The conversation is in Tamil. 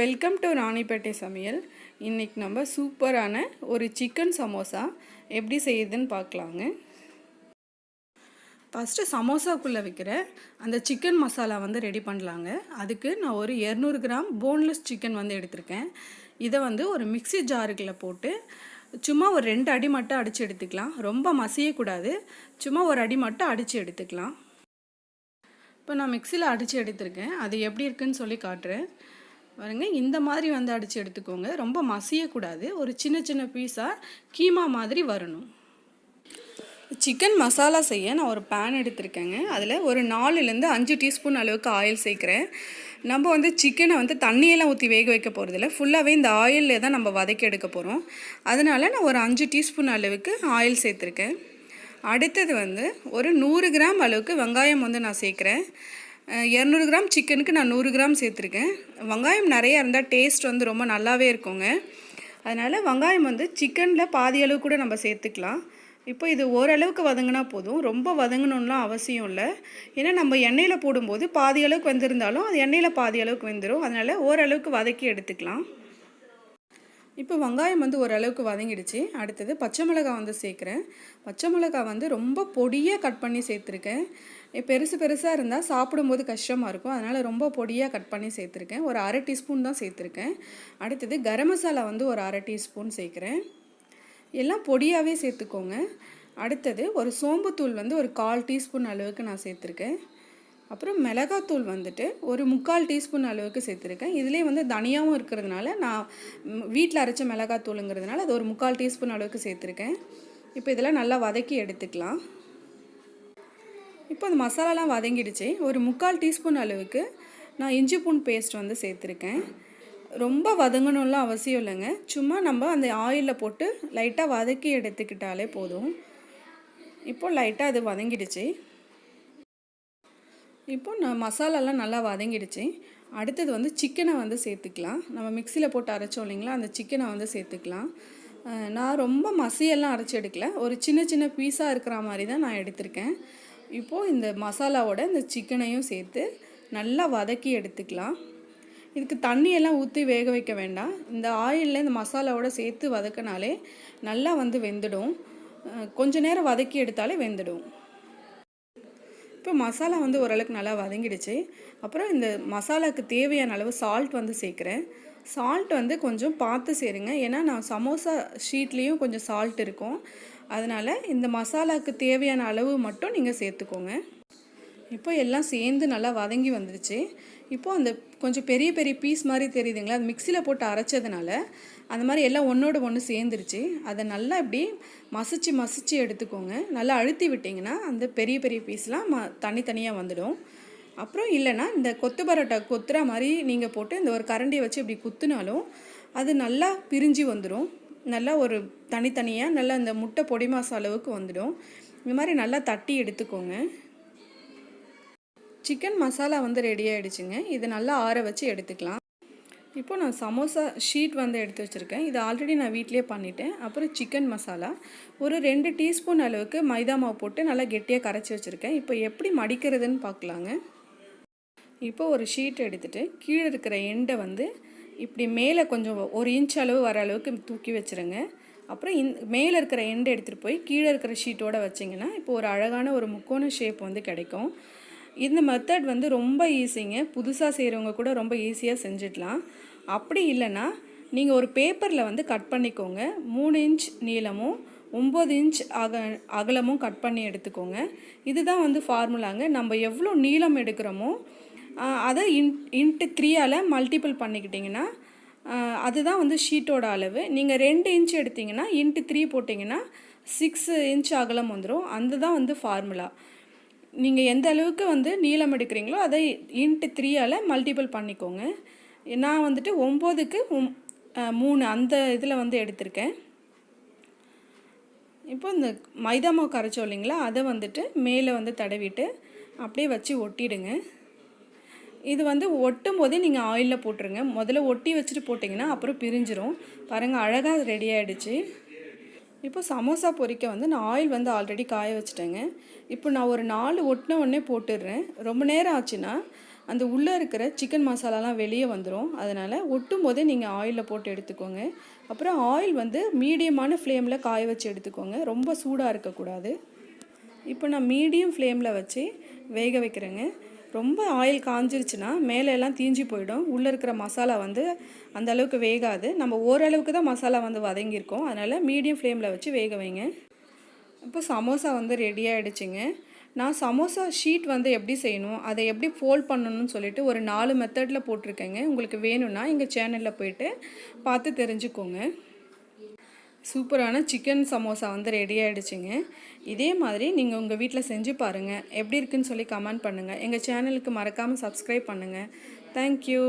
வெல்கம் டு ராணிப்பேட்டை சமையல். இன்றைக்கி நம்ம சூப்பரான ஒரு சிக்கன் சமோசா எப்படி செய்யுதுன்னு பார்க்கலாங்க. ஃபஸ்ட்டு சமோசாக்குள்ளே வைக்கிற அந்த சிக்கன் மசாலா ரெடி பண்ணலாங்க. அதுக்கு நான் ஒரு 200 கிராம் போன்லெஸ் சிக்கன் எடுத்திருக்கேன். இதை ஒரு மிக்ஸி ஜாருக்குள்ளே போட்டு சும்மா ஒரு 2 அடி மட்டும் அடித்து எடுத்துக்கலாம். ரொம்ப மசியக்கூடாது, சும்மா ஒரு அடி மட்டும் அடித்து எடுத்துக்கலாம். இப்போ நான் மிக்ஸியில் அடித்து எடுத்திருக்கேன். அது எப்படி இருக்குன்னு சொல்லி காட்டுறேன் பாருங்க. இந்த மாதிரி அடித்து எடுத்துக்கோங்க. ரொம்ப மசியக்கூடாது, ஒரு சின்ன சின்ன பீஸாக கீமா மாதிரி வரணும். சிக்கன் மசாலா செய்ய நான் ஒரு பேன் எடுத்திருக்கேங்க. அதில் ஒரு 4லேருந்து 5 டீஸ்பூன் அளவுக்கு ஆயில் சேர்க்குறேன். நம்ம சிக்கனை தண்ணியெல்லாம் ஊற்றி வேக வைக்க போகிறதில்ல, ஃபுல்லாகவே இந்த ஆயிலே தான் நம்ம வதக்கி எடுக்க போகிறோம். அதனால் நான் ஒரு 5 டீஸ்பூன் அளவுக்கு ஆயில் சேர்த்துருக்கேன். அடுத்தது ஒரு 100 கிராம் அளவுக்கு வெங்காயம் நான் சேர்க்குறேன். 200 கிராம் சிக்கனுக்கு நான் 100 கிராம் சேர்த்துருக்கேன். வெங்காயம் நிறையா இருந்தால் டேஸ்ட் ரொம்ப நல்லாவே இருக்குங்க. அதனால் வெங்காயம் சிக்கனில் பாதி அளவு கூட நம்ம சேர்த்துக்கலாம். இப்போ இது ஓரளவுக்கு வதங்கினா போதும், ரொம்ப வதங்கணும்லாம் அவசியம் இல்லை. ஏன்னா நம்ம எண்ணெயில் போடும்போது பாதி அளவுக்கு வெந்திருந்தாலும் அது எண்ணெயில் பாதி அளவுக்கு வெந்துடும். அதனால் ஓரளவுக்கு வதக்கி எடுத்துக்கலாம். இப்போ வெங்காயம் ஓரளவுக்கு வதங்கிடுச்சு. அடுத்தது பச்சை மிளகாய் சேர்க்குறேன். பச்சை மிளகாய் ரொம்ப பொடியாக கட் பண்ணி சேர்த்துருக்கேன். பெருசு பெருசாக இருந்தால் சாப்பிடும்போது கஷ்டமாக இருக்கும், அதனால் ரொம்ப பொடியாக கட் பண்ணி சேர்த்துருக்கேன். ஒரு 1/2 டீஸ்பூன் தான் சேர்த்துருக்கேன். அடுத்தது கரம் மசாலா ஒரு 1/2 டீஸ்பூன் சேர்க்குறேன். எல்லாம் பொடியாகவே சேர்த்துக்கோங்க. அடுத்தது ஒரு சோம்புத்தூள் ஒரு 1/4 டீஸ்பூன் அளவுக்கு நான் சேர்த்துருக்கேன். அப்புறம் மிளகாத்தூள் ஒரு 3/4 டீஸ்பூன் அளவுக்கு சேர்த்துருக்கேன். இதிலே தனியாகவும் இருக்கிறதுனால நான் வீட்டில் அரைச்ச மிளகாத்தூளுங்கிறதுனால அது ஒரு 3/4 டீஸ்பூன் அளவுக்கு சேர்த்துருக்கேன். இப்போ இதெல்லாம் நல்லா வதக்கி எடுத்துக்கலாம். இப்போ அந்த மசாலாலாம் வதங்கிடுச்சு. ஒரு 3/4 டீஸ்பூன் அளவுக்கு நான் இஞ்சி பூண்டு பேஸ்ட் சேர்த்துருக்கேன். ரொம்ப வதங்கணும்லாம் அவசியம் இல்லைங்க, சும்மா நம்ம அந்த ஆயிலில் போட்டு லைட்டாக வதக்கி எடுத்துக்கிட்டாலே போதும். இப்போது லைட்டாக அது வதங்கிடுச்சு. இப்போ நான் மசாலாலாம் நல்லா வதங்கிடுச்சு. அடுத்தது சிக்கனை சேர்த்துக்கலாம். நம்ம மிக்சியில் போட்டு அரைச்சோம் இல்லைங்களா, அந்த சிக்கனை சேர்த்துக்கலாம். நான் ரொம்ப மசியெல்லாம் அரைச்சி எடுக்கல, ஒரு சின்ன சின்ன பீஸாக இருக்கிற மாதிரி தான் நான் எடுத்திருக்கேன். இப்போது இந்த மசாலாவோட இந்த சிக்கனையும் சேர்த்து நல்லா வதக்கி எடுத்துக்கலாம். இதுக்கு தண்ணியெல்லாம் ஊற்றி வேக வைக்க வேண்டாம். இந்த ஆயிலில் இந்த மசாலாவோட சேர்த்து வதக்கினாலே நல்லா வெந்துடும். கொஞ்ச நேரம் வதக்கி எடுத்தாலே வெந்துடும். இப்போ மசாலா ஓரளவுக்கு நல்லா வதங்கிடுச்சு. அப்புறம் இந்த மசாலாவுக்கு தேவையான அளவு சால்ட் சேர்க்குறேன். சால்ட் கொஞ்சம் பார்த்து சேருங்க, ஏன்னா நான் சமோசா ஷீட்லேயும் கொஞ்சம் சால்ட் இருக்கும். அதனால் இந்த மசாலாவுக்கு தேவையான அளவு மட்டும் நீங்கள் சேர்த்துக்கோங்க. இப்போ எல்லாம் சேர்ந்து நல்லா வதங்கி வந்துடுச்சு. இப்போது அந்த கொஞ்சம் பெரிய பெரிய பீஸ் மாதிரி தெரியுதுங்களா, அது மிக்சியில் போட்டு அரைச்சதுனால அந்த மாதிரி எல்லாம் ஒன்றோடு ஒன்று சேர்ந்துருச்சு. அதை நல்லா இப்படி மசிச்சு எடுத்துக்கோங்க. நல்லா அழுத்தி விட்டிங்கன்னா அந்த பெரிய பெரிய பீஸ்லாம் தனித்தனியாக வந்துடும். அப்புறம் இல்லைன்னா இந்த கொத்து பரோட்டா கொத்துற மாதிரி நீங்கள் போட்டு இந்த ஒரு கரண்டியை வச்சு இப்படி குத்துனாலும் அது நல்லா பிரிஞ்சு வந்துடும். நல்லா ஒரு தனித்தனியாக நல்லா இந்த முட்டை பொடி மாசு அளவுக்கு வந்துடும். இந்த மாதிரி நல்லா தட்டி எடுத்துக்கோங்க. சிக்கன் மசாலா ரெடி ஆகிடுச்சுங்க. இது நல்லா ஆற வச்சு எடுத்துக்கலாம். இப்போ நான் சமோசா ஷீட் எடுத்து வச்சுருக்கேன். இது ஆல்ரெடி நான் வீட்டிலே பண்ணிட்டேன். அப்புறம் சிக்கன் மசாலா ஒரு 2 டீஸ்பூன் அளவுக்கு மைதா மாவு போட்டு நல்லா கெட்டியாக கரைச்சி வச்சுருக்கேன். இப்போ எப்படி மடிக்கிறதுன்னு பார்க்கலாங்க. இப்போ ஒரு ஷீட் எடுத்துகிட்டு கீழே இருக்கிற எண்டை இப்படி மேலே கொஞ்சம் 1 இன்ச் அளவு வர அளவுக்கு தூக்கி வச்சுருங்க. அப்புறம் மேலே இருக்கிற எண்டை எடுத்துகிட்டு போய் கீழே இருக்கிற ஷீட்டோடு வச்சிங்கன்னா இப்போ ஒரு அழகான ஒரு முக்கோண ஷேப் கிடைக்கும். இந்த மெத்தட் ரொம்ப ஈஸிங்க. புதுசாக செய்கிறவங்க கூட ரொம்ப ஈஸியாக செஞ்சிடலாம். அப்படி இல்லைன்னா நீங்கள் ஒரு பேப்பரில் கட் பண்ணிக்கோங்க. 3 இன்ச் நீளமும் 9 இன்ச் அகலமும் கட் பண்ணி எடுத்துக்கோங்க. இதுதான் ஃபார்முலாங்க. நம்ம எவ்வளோ நீளம் எடுக்கிறோமோ அதை இன்ட்டு 3ஆல் மல்டிபிள் பண்ணிக்கிட்டிங்கன்னா அதுதான் ஷீட்டோட அளவு. நீங்கள் 2 இன்ச் எடுத்திங்கன்னா இன்ட்டு 3 போட்டிங்கன்னா 6 இன்ச் அகலம் வந்துடும். அந்த தான் ஃபார்முலா. நீங்கள் எந்த அளவுக்கு நீளம் எடுக்கிறீங்களோ அதை இன்ட்டு 3ஆல் மல்டிபிள் பண்ணிக்கோங்க. நான் 9க்கு 3 அந்த இதில் எடுத்திருக்கேன். இப்போ இந்த மைதா மாவு கரைச்சோம் இல்லைங்களா, அதை மேலே தடவிட்டு அப்படியே வச்சு ஒட்டிடுங்க. இது ஒட்டும் போதே நீங்கள் ஆயிலில் போட்டுருங்க. முதல்ல ஒட்டி வச்சுட்டு போட்டிங்கன்னா அப்புறம் பிரிஞ்சிரும். பாருங்கள், அழகாக ரெடி ஆகிடுச்சு. இப்போ சமோசா பொரிக்க நான் ஆயில் ஆல்ரெடி காய வச்சுட்டேங்க. இப்போ நான் ஒரு 4 ஒட்டின உடனே போட்டுடுறேன். ரொம்ப நேரம் ஆச்சுன்னா அந்த உள்ளே இருக்கிற சிக்கன் மசாலாலாம் வெளியே வந்துடும். அதனால் ஒட்டும் போதே நீங்கள் ஆயிலில் போட்டு எடுத்துக்கோங்க. அப்புறம் ஆயில் வந்து மீடியமான ஃப்ளேமில் காய வச்சு எடுத்துக்கோங்க, ரொம்ப சூடாக இருக்கக்கூடாது. இப்போ நான் மீடியம் ஃப்ளேமில் வச்சு வேக வைக்கிறேங்க. ரொம்ப ஆயில் காஞ்சிருச்சுன்னா மேலே எல்லாம் தீஞ்சு போயிடும், உள்ளே இருக்கிற மசாலா வந்து அந்த அளவுக்கு வேகாது. நம்ம ஓரளவுக்கு தான் மசாலா வந்து வதங்கியிருக்கோம், அதனால் மீடியம் ஃப்ளேமில் வச்சு வேக வைங்க. இப்போ சமோசா வந்து ரெடி ஆகிடுச்சிங்க. நான் சமோசா ஷீட் வந்து எப்படி செய்யணும், அதை எப்படி ஃபோல்ட் பண்ணணும்னு சொல்லிட்டு ஒரு 4 மெத்தடில் போட்டிருக்கேங்க. உங்களுக்கு வேணும்னா எங்கள் சேனலில் போய்ட்டு பார்த்து தெரிஞ்சுக்கோங்க. சூப்பரான சிக்கன் சமோசா வந்து ரெடி ஆகிடுச்சிங்க. இதே மாதிரி நீங்கள் உங்கள் வீட்டில் செஞ்சு பாருங்கள். எப்படி இருக்குன்னு சொல்லி கமெண்ட் பண்ணுங்கள். எங்கள் சேனலுக்கு மறக்காமல் சப்ஸ்கிரைப் பண்ணுங்கள். தேங்க்யூ.